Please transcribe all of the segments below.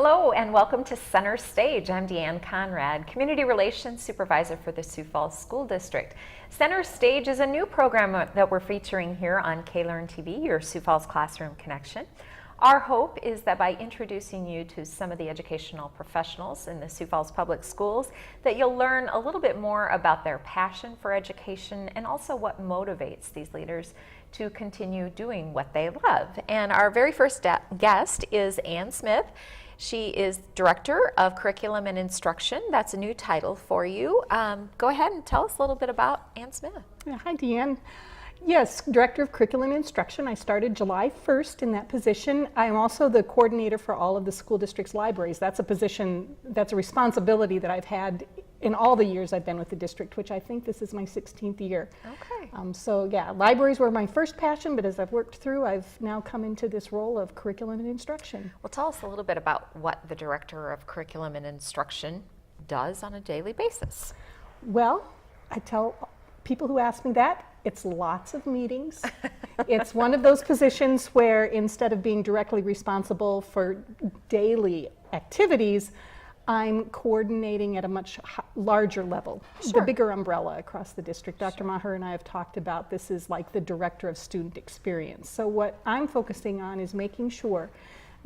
Hello and welcome to Center Stage. I'm Deanne Conrad, Community Relations Supervisor for the Sioux Falls School District. Center Stage is a new program that we're featuring here on K-Learn TV, your Sioux Falls Classroom Connection. Our hope is that by introducing you to some of the educational professionals in the Sioux Falls Public Schools, that you'll learn a little bit more about their passion for education and also what motivates these leaders to continue doing what they love. And our very first guest is Ann Smith. She is Director of Curriculum and Instruction. That's a new title for you. Go ahead and tell us a little bit about Ann Smith. Yeah, hi, Deanne. Yes, Director of Curriculum and Instruction. I started July 1st in that position. I am also the coordinator for all of the school district's libraries. That's a position, that's a responsibility that I've had in all the years I've been with the district, which I think this is my 16th year. Okay. So yeah, libraries were my first passion, but as I've worked through, I've now come into this role of curriculum and instruction. Well, tell us a little bit about what the Director of Curriculum and Instruction does on a daily basis. Well, I tell people who ask me that, it's lots of meetings. It's one of those positions where instead of being directly responsible for daily activities, I'm coordinating at a much larger level, Sure. The bigger umbrella across the district. Dr. Maher and I have talked about this is like the Director of Student Experience. So what I'm focusing on is making sure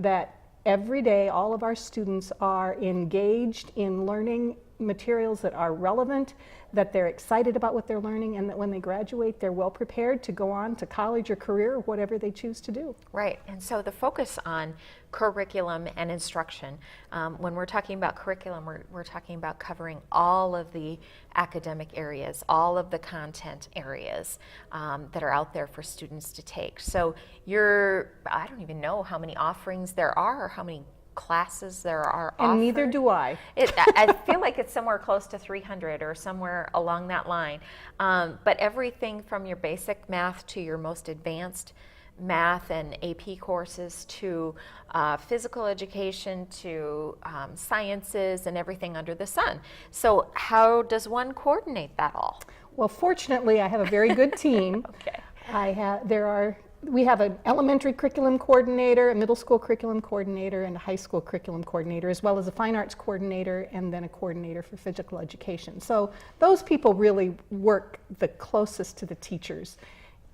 that every day all of our students are engaged in learning materials that are relevant, that they're excited about what they're learning, and that when they graduate they're well prepared to go on to college or career or whatever they choose to do. Right, and so the focus on curriculum and instruction, when we're talking about curriculum, we're talking about covering all of the academic areas, all of the content areas that are out there for students to take. So I don't even know how many offerings there are or how many classes there are offered. And neither do I. I feel like it's somewhere close to 300 or somewhere along that line. But everything from your basic math to your most advanced math and AP courses to physical education to sciences and everything under the sun. So how does one coordinate that all? Well, fortunately, I have a very good team. Okay. We have an elementary curriculum coordinator, a middle school curriculum coordinator, and a high school curriculum coordinator, as well as a fine arts coordinator, and then a coordinator for physical education. So those people really work the closest to the teachers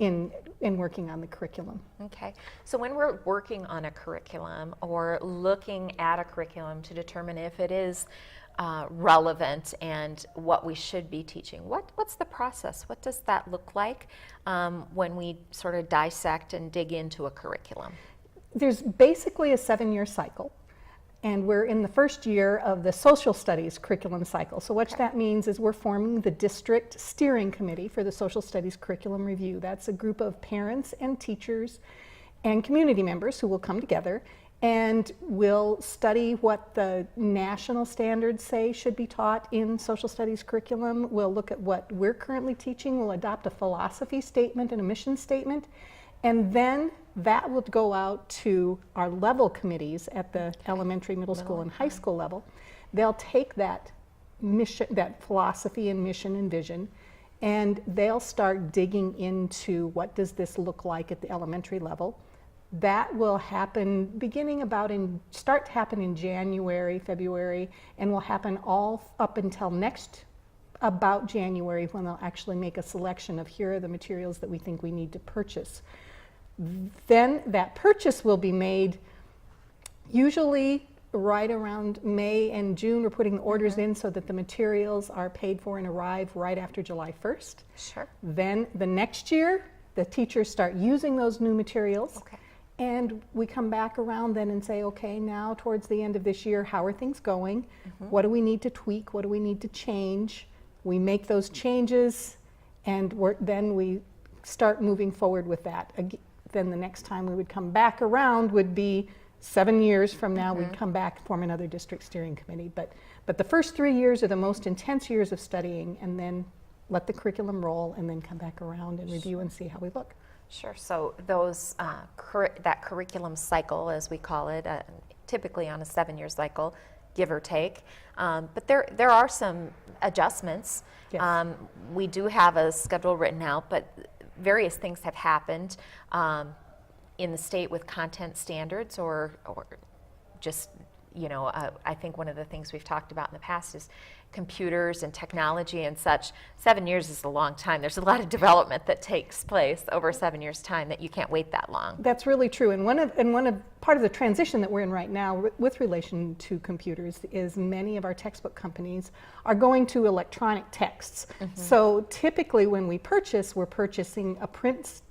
in working on the curriculum. Okay, so when we're working on a curriculum or looking at a curriculum to determine if it is relevant and what we should be teaching, what's the process? What does that look like when we sort of dissect and dig into a curriculum? There's basically a 7-year cycle, and we're in the first year of the social studies curriculum cycle. So what that means is we're forming the district steering committee for the social studies curriculum review. That's a group of parents and teachers and community members who will come together and we'll study what the national standards say should be taught in social studies curriculum. We'll look at what we're currently teaching. We'll adopt a philosophy statement and a mission statement. And then that will go out to our level committees at the elementary, middle school, and high school level. They'll take that mission, that philosophy and mission and vision, and they'll start digging into what does this look like at the elementary level. That will happen start to happen in January, February, and will happen all up until about January, when they'll actually make a selection of here are the materials that we think we need to purchase. Then that purchase will be made usually right around May and June. We're putting the orders in so that the materials are paid for and arrive right after July 1st. Sure. Then the next year, the teachers start using those new materials. Okay. And we come back around then and say, okay, now towards the end of this year, how are things going? What do we need to tweak? What do we need to change? We make those changes, and then we start moving forward with that. Then the next time we would come back around would be 7 years from now. We'd come back, form another district steering committee. But the first 3 years are the most intense years of studying, and then let the curriculum roll, and then come back around and review and see how we look. Sure. So those that curriculum cycle, as we call it, typically on a 7-year cycle, give or take. But there are some adjustments. Yes. We do have a schedule written out, but various things have happened in the state with content standards or just I think one of the things we've talked about in the past is computers and technology and such. 7 years is a long time. There's a lot of development that takes place over 7 years' time that you can't wait that long. That's really true. And part of the transition that we're in right now with relation to computers is many of our textbook companies are going to electronic texts. So typically when we purchase, we're purchasing a print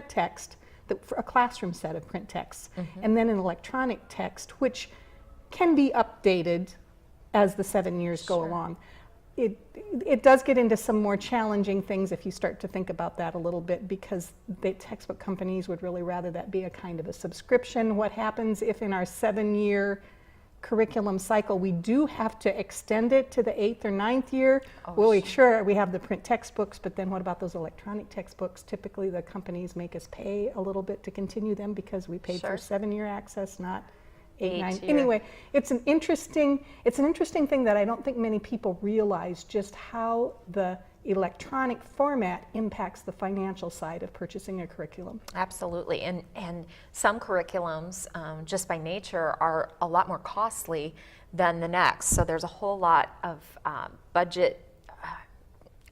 text, a classroom set of print texts, and then an electronic text, which can be updated as the 7 years go along. It does get into some more challenging things if you start to think about that a little bit, because the textbook companies would really rather that be a kind of a subscription. What happens if in our 7-year curriculum cycle we do have to extend it to the 8th or 9th year? Sure, we have the print textbooks, but then what about those electronic textbooks? Typically the companies make us pay a little bit to continue them because we paid for 7-year access, not 8, 9. Anyway, it's an interesting thing that I don't think many people realize, just how the electronic format impacts the financial side of purchasing a curriculum. Absolutely, and some curriculums just by nature are a lot more costly than the next. So there's a whole lot of budget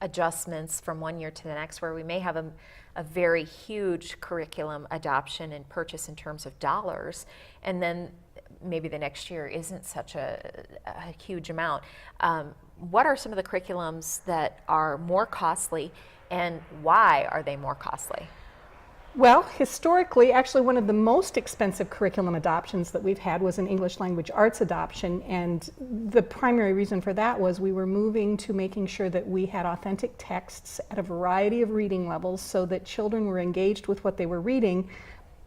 adjustments from one year to the next, where we may have a very huge curriculum adoption and purchase in terms of dollars, and then maybe the next year isn't such a huge amount. What are some of the curriculums that are more costly, and why are they more costly? Well, historically, actually one of the most expensive curriculum adoptions that we've had was an English language arts adoption, and the primary reason for that was we were moving to making sure that we had authentic texts at a variety of reading levels so that children were engaged with what they were reading.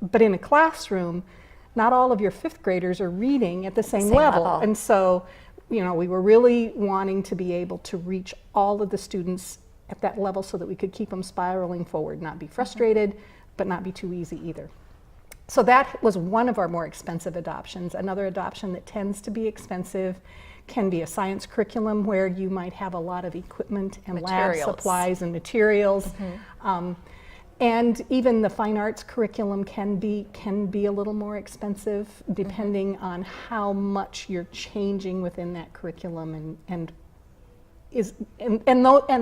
But in a classroom, not all of your 5th graders are reading at the same level. And so, we were really wanting to be able to reach all of the students at that level so that we could keep them spiraling forward, not be frustrated, but not be too easy either. So that was one of our more expensive adoptions. Another adoption that tends to be expensive can be a science curriculum, where you might have a lot of equipment and lab supplies and materials. And even the fine arts curriculum can be a little more expensive, depending on how much you're changing within that curriculum, and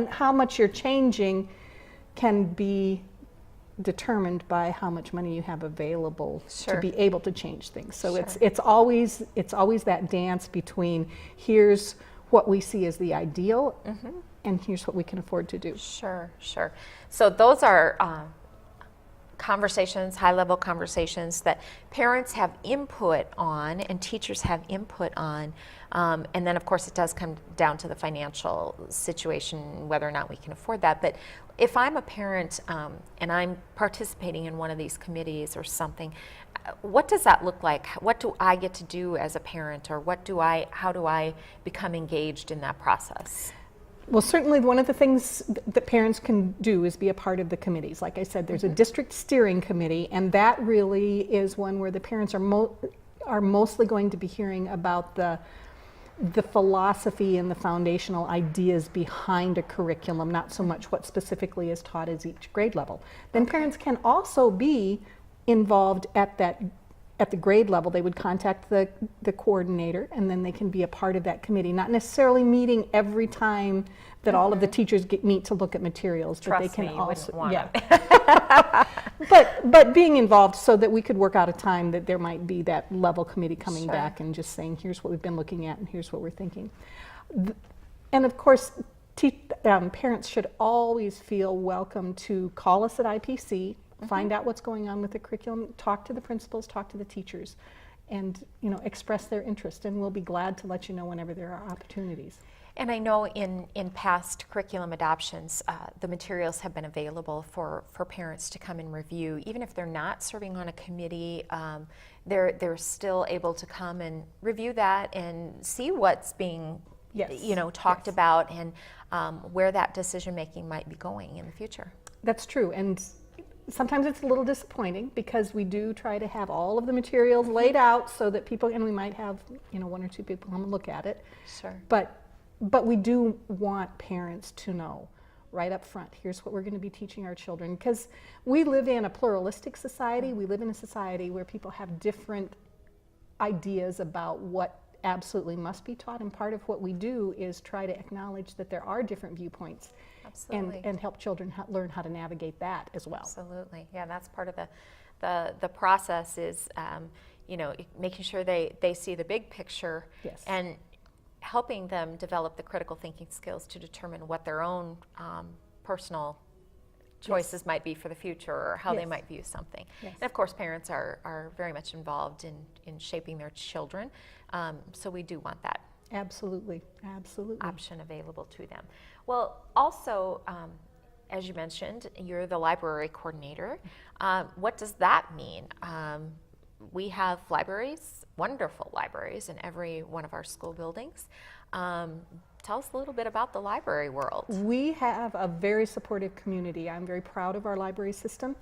how much you're changing can be determined by how much money you have available to be able to change things. So it's always that dance between, here's what we see as the ideal, and here's what we can afford to do. Sure. So those are conversations, high-level conversations that parents have input on and teachers have input on, and then of course it does come down to the financial situation, whether or not we can afford that. But if I'm a parent and I'm participating in one of these committees or something, what does that look like? What do I get to do as a parent, or how do I become engaged in that process? Well, certainly one of the things that parents can do is be a part of the committees. Like I said, there's a district steering committee, and that really is one where the parents are mostly going to be hearing about the philosophy and the foundational ideas behind a curriculum, not so much what specifically is taught as each grade level. Then parents can also be involved at the grade level. They would contact the coordinator, and then they can be a part of that committee, not necessarily meeting every time that all of the teachers meet to look at materials. Trust but they can me, also, want but being involved so that we could work out a time that there might be that level committee coming back and just saying, here's what we've been looking at and here's what we're thinking. And of course, parents should always feel welcome to call us at IPC, find out what's going on with the curriculum, talk to the principals, talk to the teachers, and express their interest, and we'll be glad to let you know whenever there are opportunities. And I know in past curriculum adoptions, the materials have been available for parents to come and review. Even if they're not serving on a committee, they're still able to come and review that and see what's being talked about, and where that decision making might be going in the future. That's true, and sometimes it's a little disappointing because we do try to have all of the materials laid out so that people, and we might have 1 or 2 people come and look at it. Sure. But we do want parents to know right up front, here's what we're going to be teaching our children, because we live in a pluralistic society. We live in a society where people have different ideas about what absolutely must be taught, and part of what we do is try to acknowledge that there are different viewpoints. Absolutely. And help children learn how to navigate that as well. Absolutely. Yeah, that's part of the process is, making sure they see the big picture. Yes. And helping them develop the critical thinking skills to determine what their own personal choices might be for the future, or how they might view something. Yes. And of course, parents are very much involved in shaping their children, so we do want that Absolutely. option available to them. Well, also, as you mentioned, you're the library coordinator. What does that mean? We have libraries, wonderful libraries, in every one of our school buildings. Tell us a little bit about the library world. We have a very supportive community. I'm very proud of our library system.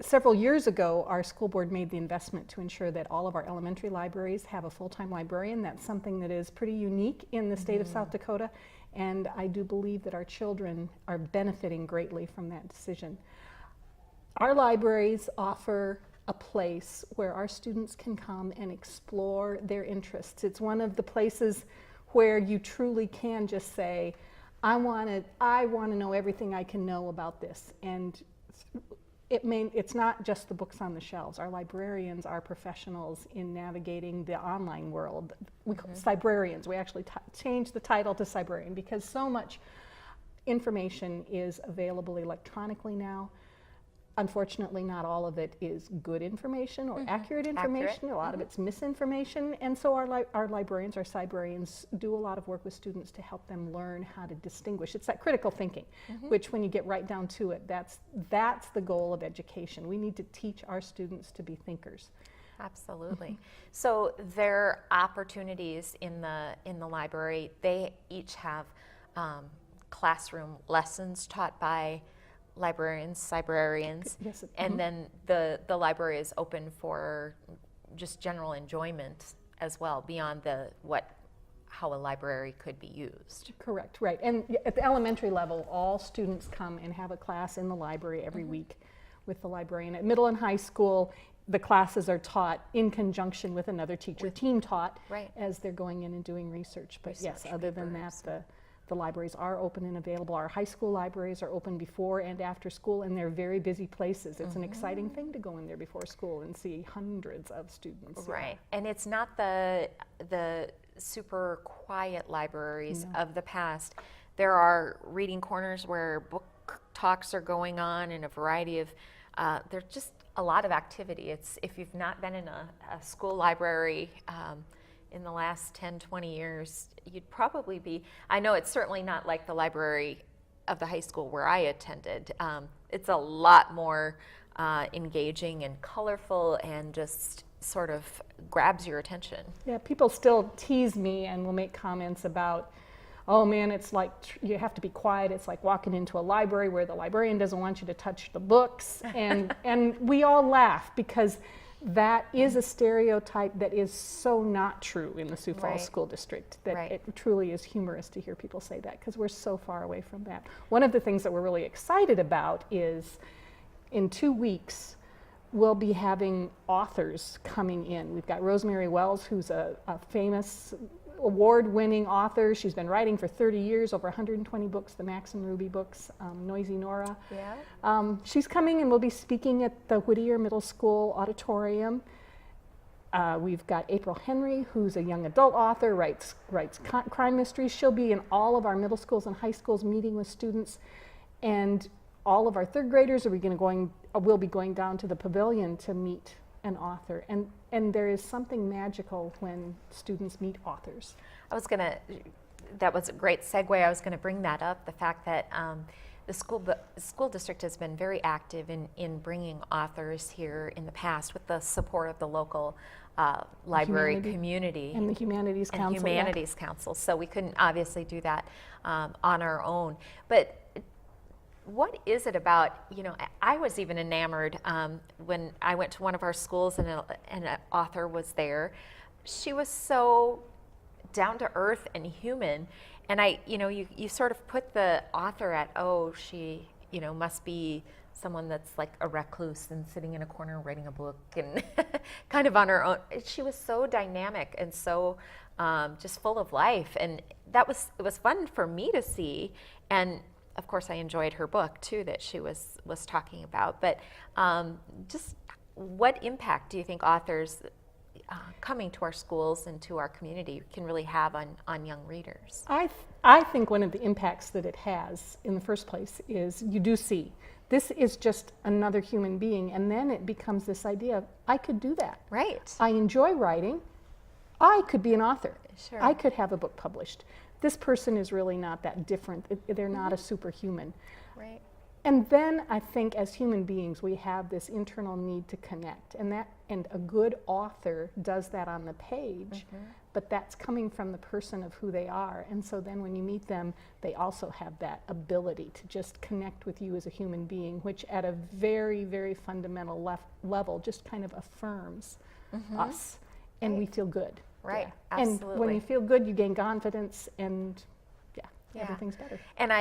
Several years ago, our school board made the investment to ensure that all of our elementary libraries have a full-time librarian. That's something that is pretty unique in the state of South Dakota, and I do believe that our children are benefiting greatly from that decision. Our libraries offer a place where our students can come and explore their interests. It's one of the places where you truly can just say, I want to know everything I can know about this. And it's not just the books on the shelves. Our librarians are professionals in navigating the online world. We call librarians. We actually changed the title to librarian because so much information is available electronically now. Unfortunately, not all of it is good information or accurate information. A lot of it's misinformation. And so our librarians, our librarians, do a lot of work with students to help them learn how to distinguish. It's that critical thinking, which when you get right down to it, that's the goal of education. We need to teach our students to be thinkers. Absolutely. So their opportunities in the library, they each have classroom lessons taught by librarians, Yes. and then the library is open for just general enjoyment as well, beyond how a library could be used. Correct, right. And at the elementary level, all students come and have a class in the library every week with the librarian. At middle and high school, the classes are taught in conjunction with another teacher, team taught, as they're going in and doing research. But yes, other than that, the libraries are open and available. Our high school libraries are open before and after school, and they're very busy places. It's an exciting thing to go in there before school and see hundreds of students. Right, and it's not the super quiet libraries of the past. There are reading corners where book talks are going on, and a variety of, there's just a lot of activity. If you've not been in a school library in the last 10, 20 years, you'd probably be, I know it's certainly not like the library of the high school where I attended. It's a lot more engaging and colorful and just sort of grabs your attention. Yeah, people still tease me and will make comments about, oh man, it's like you have to be quiet. It's like walking into a library where the librarian doesn't want you to touch the books. And we all laugh because that is a stereotype that is so not true in the Sioux Falls School District, that it truly is humorous to hear people say that because we're so far away from that. One of the things that we're really excited about is in 2 weeks, we'll be having authors coming in. We've got Rosemary Wells, who's a famous award-winning author. She's been writing for 30 years, over 120 books, the Max and Ruby books, Noisy Nora. She's coming and will be speaking at the Whittier Middle School auditorium. We've got April Henry, who's a young adult author, writes crime mysteries. She'll be in all of our middle schools and high schools meeting with students, and all of our third graders will be going down to the pavilion to meet an author, and there is something magical when students meet authors. That was a great segue. I was going to bring that up, the fact that the school district has been very active in bringing authors here in the past with the support of the local library community. And the Humanities Council. So we couldn't obviously do that on our own. But what is it about, I was even enamored when I went to one of our schools and an author was there. She was so down to earth and human. And you sort of put the author at, she, must be someone that's like a recluse and sitting in a corner writing a book and kind of on her own. She was so dynamic and so just full of life, and it was fun for me to see. And of course, I enjoyed her book too that she was talking about. But just what impact do you think authors coming to our schools and to our community can really have on young readers? I think one of the impacts that it has in the first place is you do see this is just another human being, and then it becomes this idea of I could do that. Right. I enjoy writing. I could be an author. Sure. I could have a book published. This person is really not that different. They're not a superhuman. Right. And then I think as human beings we have this internal need to connect, and a good author does that on the page, but that's coming from the person of who they are. And so then when you meet them, they also have that ability to just connect with you as a human being, which at a very, very fundamental level just kind of affirms us, and we feel good. Right, Yeah. absolutely. And when you feel good, you gain confidence, and everything's better. And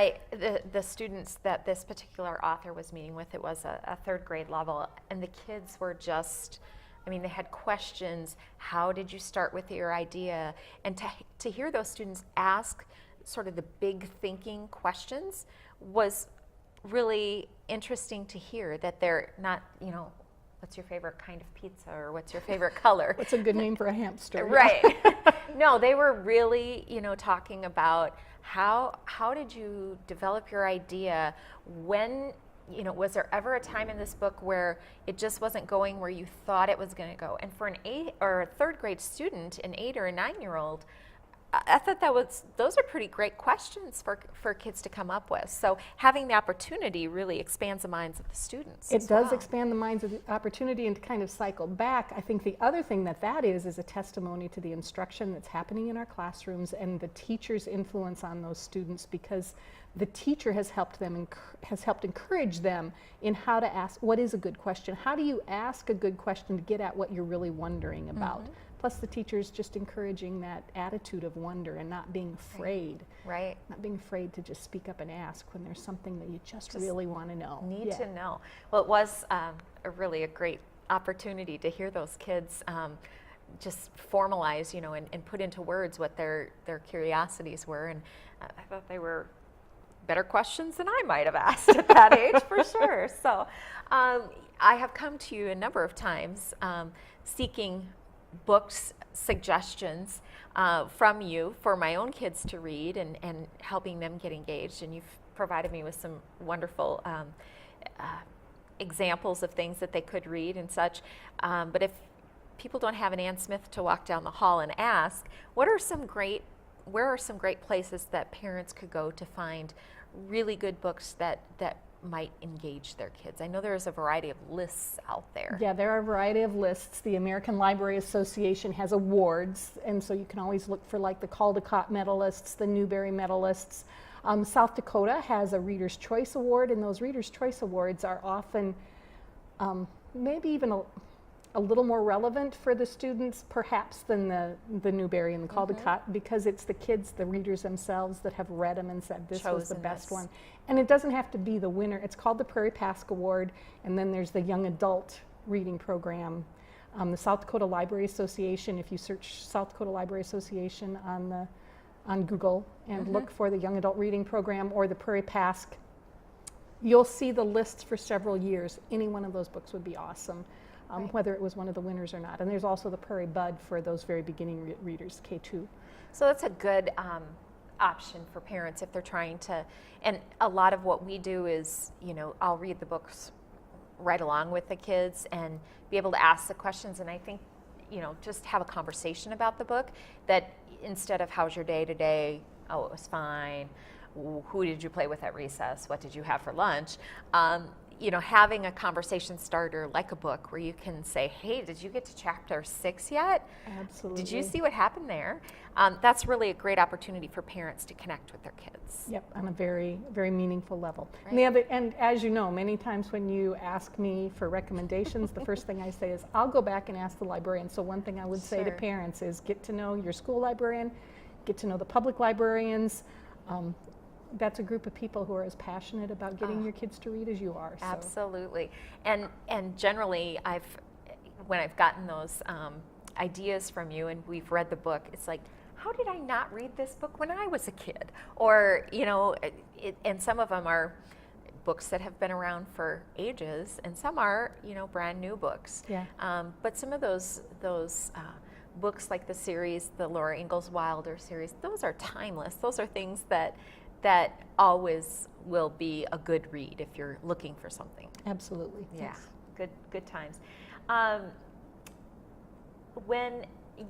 the students that this particular author was meeting with, it was a third grade level, and the kids were just, I mean, they had questions. How did you start with your idea? And to hear those students ask sort of the big thinking questions was really interesting to hear, that they're not, what's your favorite kind of pizza, or what's your favorite color? What's a good name for a hamster? Right. No, they were really, talking about how did you develop your idea? When, was there ever a time in this book where it just wasn't going where you thought it was going to go? And for an 8 or a third grade student, an 8 or a 9-year-old, I thought those are pretty great questions for kids to come up with. So having the opportunity really expands the minds of the students. It does expand the minds of the opportunity, and to kind of cycle back, I think the other thing that is a testimony to the instruction that's happening in our classrooms and the teacher's influence on those students, because the teacher has helped encourage them in how to ask what is a good question. How do you ask a good question to get at what you're really wondering about? Plus the teacher's just encouraging that attitude of wonder and not being afraid. Right. Not being afraid to just speak up and ask when there's something that you just really want to know. Need to know. Well, it was a great opportunity to hear those kids just formalize, and put into words what their curiosities were. And I thought they were better questions than I might have asked at that age, for sure. So I have come to you a number of times seeking books, suggestions from you for my own kids to read and helping them get engaged. And you've provided me with some wonderful examples of things that they could read and such. But if people don't have an Ann Smith to walk down the hall and ask, where are some great places that parents could go to find really good books that might engage their kids? I know there's a variety of lists out there. Yeah, there are a variety of lists. The American Library Association has awards, and so you can always look for like the Caldecott medalists, the Newbery medalists. South Dakota has a Reader's Choice Award, and those Reader's Choice Awards are often maybe even a little more relevant for the students perhaps than the Newbery and the Caldecott, because it's the kids, the readers themselves, that have read them and said this was the best one. And it doesn't have to be the winner. It's called the Prairie Pask Award, and then there's the Young Adult Reading Program. The South Dakota Library Association, if you search South Dakota Library Association on Google and look for the Young Adult Reading Program or the Prairie Pask, you'll see the lists for several years. Any one of those books would be awesome. Whether it was one of the winners or not. And there's also the Prairie Bud for those very beginning readers, K2. So that's a good option for parents if they're trying to, and a lot of what we do is, I'll read the books right along with the kids and be able to ask the questions, and I think, just have a conversation about the book, that instead of how's your day today, oh, it was fine, who did you play with at recess, what did you have for lunch, having a conversation starter like a book where you can say, hey, did you get to chapter 6 yet? Absolutely. Did you see what happened there? That's really a great opportunity for parents to connect with their kids. Yep, on a very, very meaningful level. Right. And as you know, many times when you ask me for recommendations, the first thing I say is, I'll go back and ask the librarian. So one thing I would say to parents is get to know your school librarian, get to know the public librarians, that's a group of people who are as passionate about getting your kids to read as you are. So. Absolutely. And generally, when I've gotten those ideas from you and we've read the book, it's like, how did I not read this book when I was a kid? Or, and some of them are books that have been around for ages, and some are, brand new books. Yeah. But some of those books, like the series, the Laura Ingalls Wilder series, those are timeless. Those are things that always will be a good read if you're looking for something. Absolutely. Yeah. Yes. Good times. When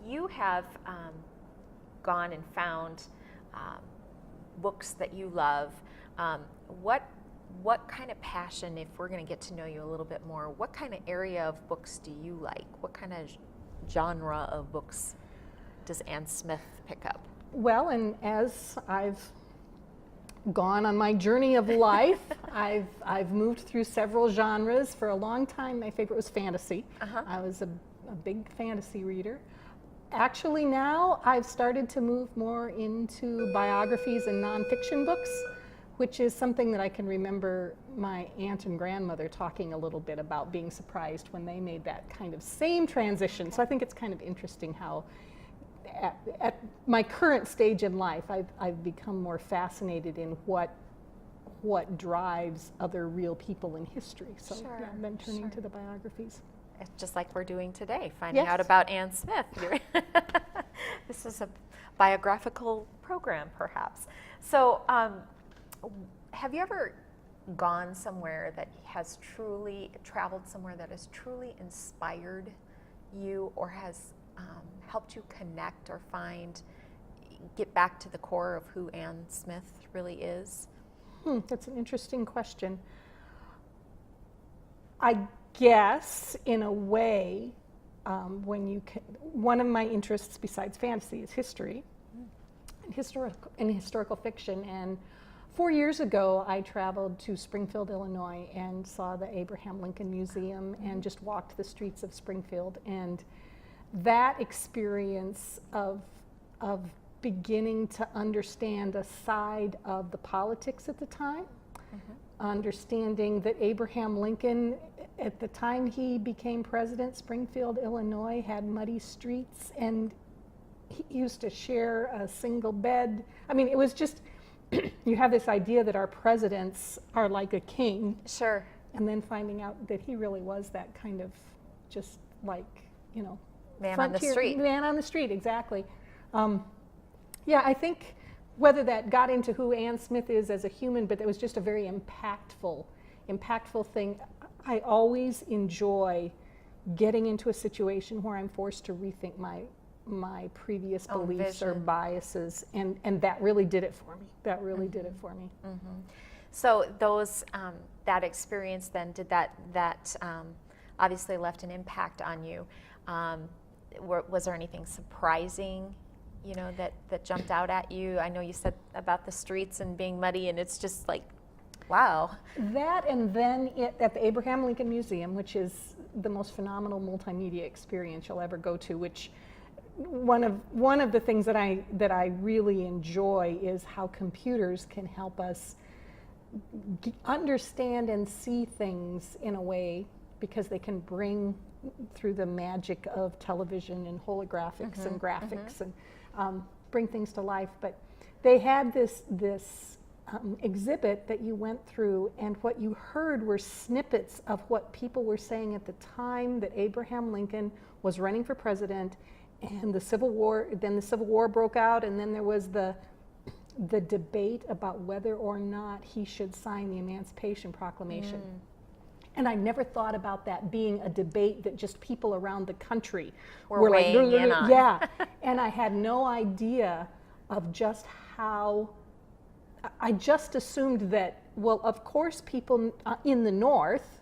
you have gone and found books that you love, what kind of passion, if we're going to get to know you a little bit more, what kind of area of books do you like? What kind of genre of books does Ann Smith pick up? Well, and as I've gone on my journey of life, I've moved through several genres. For a long time, my favorite was fantasy. I was a big fantasy reader. Actually, now I've started to move more into biographies and nonfiction books, which is something that I can remember my aunt and grandmother talking a little bit about, being surprised when they made that kind of same transition. So I think it's kind of interesting how at my current stage in life, I've become more fascinated in what drives other real people in history. So yeah, I've been turning to the biographies. It's just like we're doing today, finding Yes. out about Ann Smith. This is a biographical program, perhaps. So, have you ever gone somewhere that has traveled somewhere that has truly inspired you, or has helped you connect or get back to the core of who Ann Smith really is? That's an interesting question. I guess, in a way, one of my interests besides fantasy is history and historical fiction. And 4 years ago, I traveled to Springfield, Illinois, and saw the Abraham Lincoln Museum and just walked the streets of Springfield. And that experience of beginning to understand a side of the politics at the time, understanding that Abraham Lincoln, at the time he became president, Springfield, Illinois, had muddy streets, and he used to share a single bed. I mean, it was just, you have this idea that our presidents are like a king. Sure. And then finding out that he really was that kind of just like, Man on the street. Man on the street, exactly. Yeah, I think whether that got into who Ann Smith is as a human, but it was just a very impactful thing. I always enjoy getting into a situation where I'm forced to rethink my previous beliefs or biases, and that really did it for me. That really did it for me. So that experience then, did that obviously left an impact on you. Was there anything surprising, that jumped out at you? I know you said about the streets and being muddy, and it's just like, wow. That, and then at the Abraham Lincoln Museum, which is the most phenomenal multimedia experience you'll ever go to, which one of the things that I really enjoy is how computers can help us understand and see things in a way, because they can bring, through the magic of television and holographics and graphics, and bring things to life. But they had this exhibit that you went through, and what you heard were snippets of what people were saying at the time that Abraham Lincoln was running for president, and the Civil War. Then the Civil War broke out, and then there was the debate about whether or not he should sign the Emancipation Proclamation. And I never thought about that being a debate that just people around the country were like, in on. Yeah. And I had no idea of just how, I just assumed that, well, of course people in the North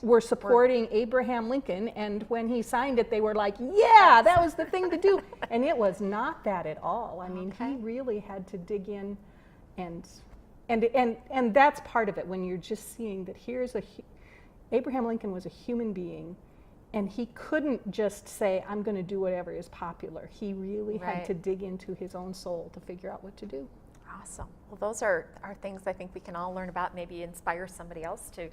were supporting Abraham Lincoln, and when he signed it, they were like, yeah, that was the thing to do. And it was not that at all. I mean, he really had to dig in, and that's part of it, when you're just seeing that Abraham Lincoln was a human being, and he couldn't just say, I'm going to do whatever is popular. He really had to dig into his own soul to figure out what to do. Awesome. Well, those are things I think we can all learn about, maybe inspire somebody else to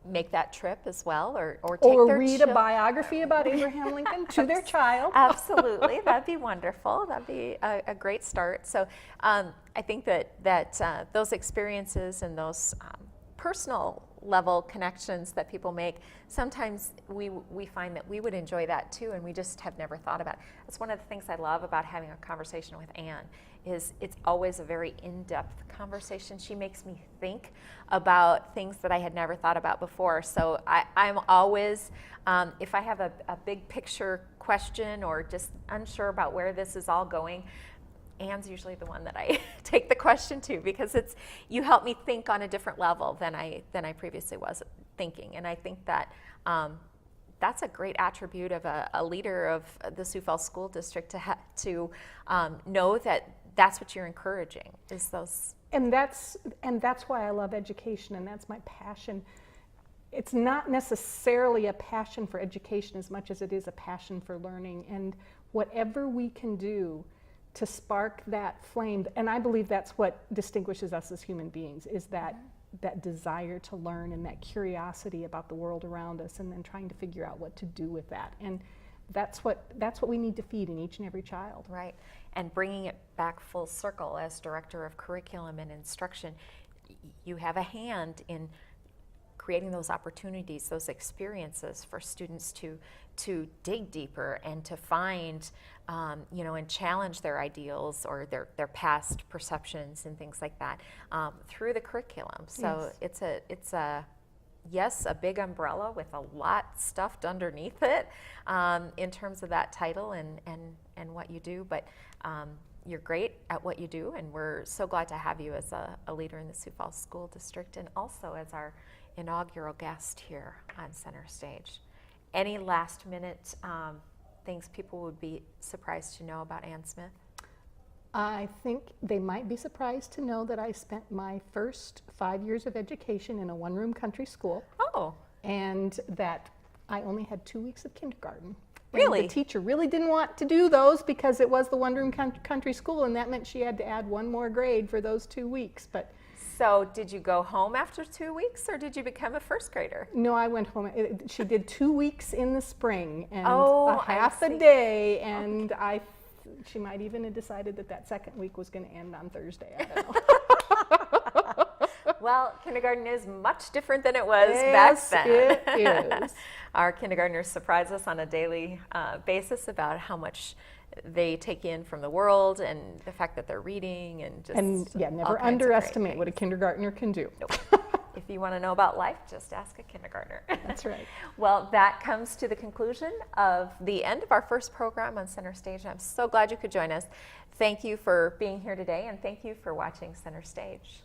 make that trip as well, or take their read a biography about Abraham Lincoln to their child. Absolutely, that'd be wonderful. That'd be a great start. So I think that those experiences and those personal level connections that people make, sometimes we find that we would enjoy that too, and we just have never thought about it. That's one of the things I love about having a conversation with Ann, is it's always a very in-depth conversation. She makes me think about things that I had never thought about before. So I'm always, if I have a big picture question or just unsure about where this is all going, Ann's usually the one that I take the question to, because you help me think on a different level than I previously was thinking. And I think that that's a great attribute of a leader of the Sioux Falls School District, to know that that's what you're encouraging, is those. And that's why I love education, and that's my passion. It's not necessarily a passion for education as much as it is a passion for learning, and whatever we can do to spark that flame. And I believe that's what distinguishes us as human beings, is that desire to learn and that curiosity about the world around us, and then trying to figure out what to do with that. And that's what we need to feed in each and every child. Right. And bringing it back full circle, as Director of Curriculum and Instruction, you have a hand in creating those opportunities, those experiences for students to dig deeper and to find, and challenge their ideals or their past perceptions and things like that through the curriculum. So yes. it's a big umbrella with a lot stuffed underneath it in terms of that title and what you do. But you're great at what you do, and we're so glad to have you as a leader in the Sioux Falls School District, and also as our inaugural guest here on Center Stage. Any last minute things people would be surprised to know about Ann Smith? I think they might be surprised to know that I spent my first 5 years of education in a one-room country school. Oh. And that I only had 2 weeks of kindergarten. Really? And the teacher really didn't want to do those because it was the one-room country school, and that meant she had to add one more grade for those 2 weeks. But so did you go home after 2 weeks, or did you become a first grader? no, I went home. She did 2 weeks in the spring and Oh, a half I a see. day, and she might even have decided that second week was going to end on Thursday. I don't know. Well, kindergarten is much different than it was Yes, back then. it is. Our kindergartners surprise us on a daily basis about how much they take in from the world, and the fact that they're reading, and just all never kinds of great underestimate what a things. kindergartner can do. Nope. If you want to know about life, just ask a kindergartner. That's right. Well, that comes to the conclusion of the end of our first program on Center Stage. I'm so glad you could join us. Thank you for being here today, and thank you for watching Center Stage.